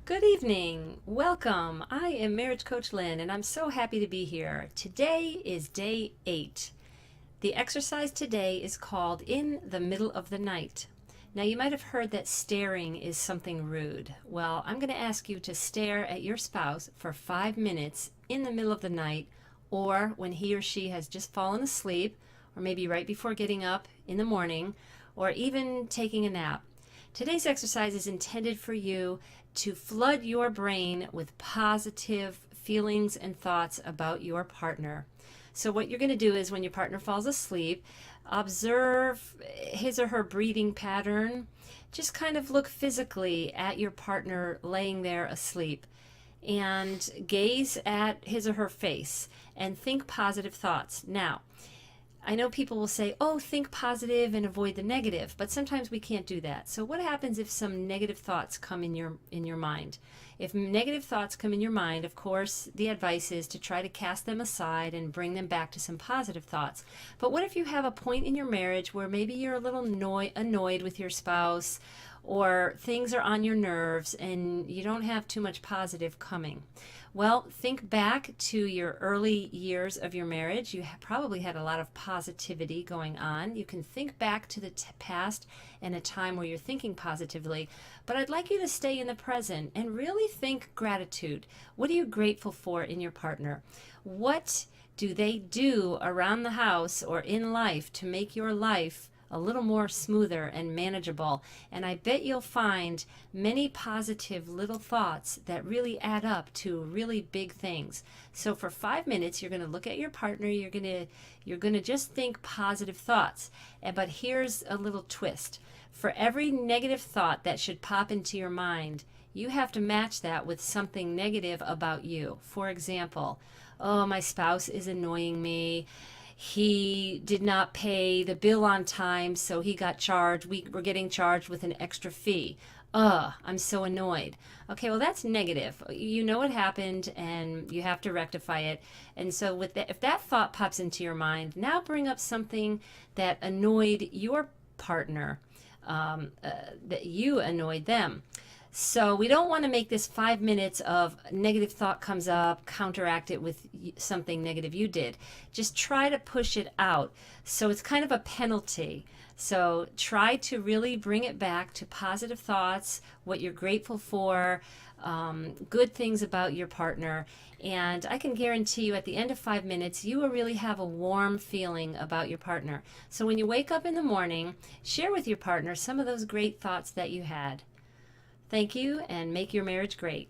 Good evening. Welcome. I am Marriage Coach Lynn, and I'm so happy to be here. Today is day 8. The exercise today is called In the Middle of the Night. Now, you might have heard that staring is something rude. Well, I'm going to ask you to stare at your spouse for 5 minutes in the middle of the night, or when he or she has just fallen asleep, or maybe right before getting up in the morning, or even taking a nap. Today's exercise is intended for you to flood your brain with positive feelings and thoughts about your partner. So what you're going to do is when your partner falls asleep, observe his or her breathing pattern. Just kind of look physically at your partner laying there asleep and gaze at his or her face and think positive thoughts. Now, I know people will say, oh, think positive and avoid the negative, but sometimes we can't do that. So what happens if some negative thoughts come in your mind? If negative thoughts come in your mind, of course, the advice is to try to cast them aside and bring them back to some positive thoughts. But what if you have a point in your marriage where maybe you're a little annoyed with your spouse, or things are on your nerves and you don't have too much positive coming? Well, think back to your early years of your marriage. You probably had a lot of positivity going on. You can think back to the past and a time where you're thinking positively, but I'd like you to stay in the present and really think gratitude. What are you grateful for in your partner? What do they do around the house or in life to make your life a little more smoother and manageable? And I bet you'll find many positive little thoughts that really add up to really big things. So for 5 minutes, you're going to look at your partner. You're going to just think positive thoughts. But here's a little twist. For every negative thought that should pop into your mind, you have to match that with something negative about you. For example, oh, my spouse is annoying me. He did not pay the bill on time, so he got charged. We were getting charged with an extra fee. Ugh, I'm so annoyed. Okay, well, that's negative. You know what happened, and you have to rectify it. And so with that, if that thought pops into your mind, now bring up something that annoyed your partner, that you annoyed them. So we don't want to make this 5 minutes of negative thought comes up, counteract it with something negative you did. Just try to push it out. So it's kind of a penalty. So try to really bring it back to positive thoughts, what you're grateful for, good things about your partner. And I can guarantee you at the end of 5 minutes, you will really have a warm feeling about your partner. So when you wake up in the morning, share with your partner some of those great thoughts that you had. Thank you, and make your marriage great.